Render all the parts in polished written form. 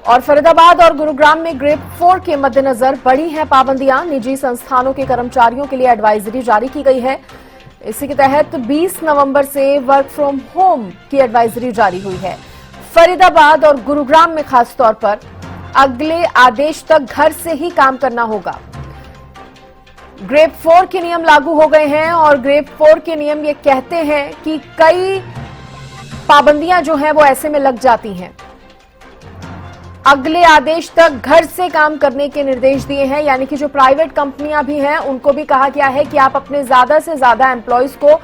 और फरीदाबाद और गुरुग्राम में ग्रेड 4 के मद्देनजर बढ़ी हैं पाबंदियां। निजी संस्थानों के कर्मचारियों के लिए एडवाइजरी जारी की गई है। इसी के तहत 20 नवंबर से वर्क फ्रॉम होम की एडवाइजरी जारी हुई है। फरीदाबाद और गुरुग्राम में खासतौर पर अगले आदेश तक घर से ही काम करना होगा। ग्रेड 4 के नियम लागू हो गए हैं और ग्रेड 4 के नियम ये कहते हैं कि कई पाबंदियां जो हैं वो ऐसे में लग जाती हैं। अगले आदेश तक घर से काम करने के निर्देश दिए हैं, यानी कि जो प्राइवेट कंपनियां भी हैं उनको भी कहा गया है कि आप अपने ज्यादा से ज्यादा एम्प्लॉयज को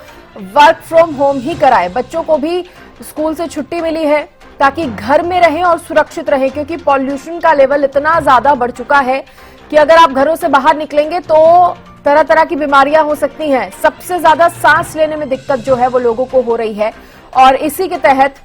वर्क फ्रॉम होम ही कराएं। बच्चों को भी स्कूल से छुट्टी मिली है ताकि घर में रहें और सुरक्षित रहें, क्योंकि पॉल्यूशन का लेवल इतना ज्यादा बढ़ चुका है कि अगर आप घरों से बाहर निकलेंगे तो तरह तरह की बीमारियां हो सकती हैं। सबसे ज्यादा सांस लेने में दिक्कत जो है वो लोगों को हो रही है और इसी के तहत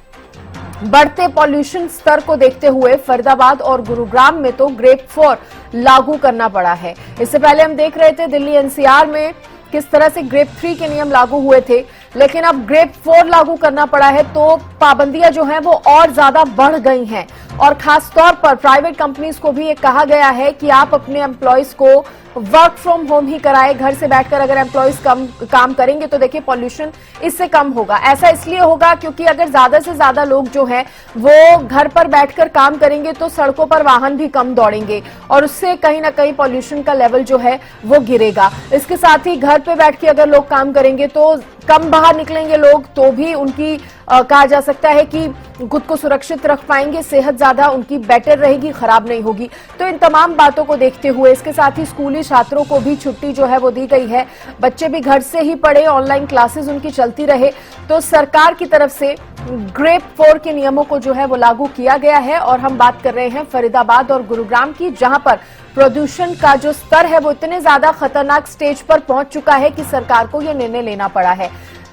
बढ़ते पॉल्यूशन स्तर को देखते हुए फरीदाबाद और गुरुग्राम में तो ग्रेड 4 लागू करना पड़ा है। इससे पहले हम देख रहे थे दिल्ली एनसीआर में किस तरह से ग्रेड 3 के नियम लागू हुए थे, लेकिन अब ग्रेड 4 लागू करना पड़ा है तो पाबंदियां जो हैं वो और ज्यादा बढ़ गई हैं। और खासतौर पर प्राइवेट कंपनीज को भी ये कहा गया है कि आप अपने एम्प्लॉयज को वर्क फ्रॉम होम ही कराएं। घर से बैठकर अगर एम्प्लॉयज काम करेंगे तो देखिए पॉल्यूशन इससे कम होगा। ऐसा इसलिए होगा क्योंकि अगर ज्यादा से ज्यादा लोग जो हैं वो घर पर बैठकर काम करेंगे तो सड़कों पर वाहन भी कम दौड़ेंगे और उससे कहीं ना कहीं पॉल्यूशन का लेवल जो है वो गिरेगा। इसके साथ ही घर पे बैठ के अगर लोग काम करेंगे तो कम बाहर निकलेंगे लोग, तो भी उनकी कहा जा सकता है कि खुद को सुरक्षित रख पाएंगे, सेहत ज्यादा उनकी बेटर रहेगी, खराब नहीं होगी। तो इन तमाम बातों को देखते हुए इसके साथ ही स्कूली छात्रों को भी छुट्टी जो है वो दी गई है। बच्चे भी घर से ही पढ़े, ऑनलाइन क्लासेस उनकी चलती रहे। तो सरकार की तरफ से ग्रेड 4 के नियमों को जो है वो लागू किया गया है। और हम बात कर रहे हैं फरीदाबाद और गुरुग्राम की, जहां पर प्रदूषण का जो स्तर है वो इतने ज्यादा खतरनाक स्टेज पर पहुंच चुका है कि सरकार को यह निर्णय लेना पड़ा है।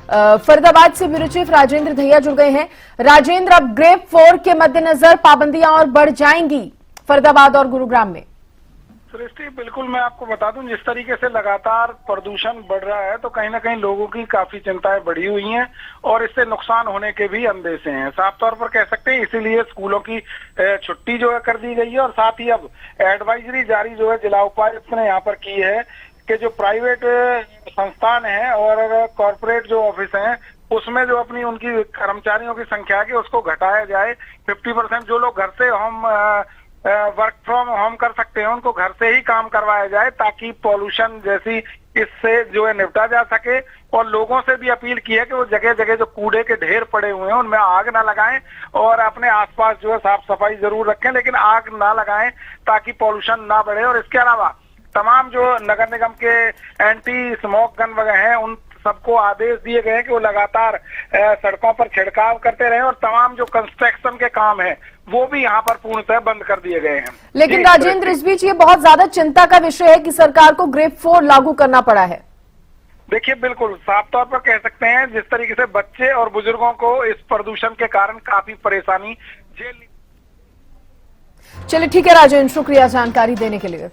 फरीदाबाद से ब्यूरो चीफ राजेंद्र दहिया जुड़ गए हैं। राजेंद्र, अब ग्रेड 4 के मद्देनजर पाबंदियां और बढ़ जाएंगी फरीदाबाद और गुरुग्राम में। सृष्टि, बिल्कुल मैं आपको बता दूं, जिस तरीके से लगातार प्रदूषण बढ़ रहा है तो कहीं ना कहीं लोगों की काफी चिंताएं बढ़ी हुई हैं और इससे नुकसान होने के भी अंदेशे हैं। साफ तौर पर कह सकते हैं इसीलिए स्कूलों की छुट्टी जो है कर दी गई है और साथ ही अब एडवाइजरी जारी जो है जिला उपायुक्त ने यहाँ पर की है कि जो प्राइवेट संस्थान है और कॉर्पोरेट जो ऑफिस हैं उसमें जो अपनी उनकी कर्मचारियों की संख्या है उसको घटाया जाए। 50% जो लोग घर से वर्क फ्रॉम होम कर सकते हैं उनको घर से ही काम करवाया जाए ताकि पॉल्यूशन जैसी इससे जो है निपटा जा सके। और लोगों से भी अपील की है कि वो जगह जगह जो कूड़े के ढेर पड़े हुए हैं उनमें आग ना लगाएं और अपने आसपास जो है साफ सफाई जरूर रखें, लेकिन आग ना लगाएं ताकि पॉल्यूशन ना बढ़े। और इसके अलावा तमाम जो नगर निगम के एंटी स्मोक गन वगैरह हैं उन सबको आदेश दिए गए हैं कि वो लगातार सड़कों पर छिड़काव करते रहें और तमाम जो कंस्ट्रक्शन के काम है वो भी यहाँ पर पूर्णतः बंद कर दिए गए हैं। लेकिन राजेंद्र, इस बीच ये बहुत ज्यादा चिंता का विषय है कि सरकार को ग्रेड 4 लागू करना पड़ा है। देखिए, बिल्कुल साफ तौर पर कह सकते हैं जिस तरीके से बच्चे और बुजुर्गों को इस प्रदूषण के कारण काफी परेशानी झेलनी। चलिए ठीक है राजेंद्र, शुक्रिया जानकारी देने के लिए।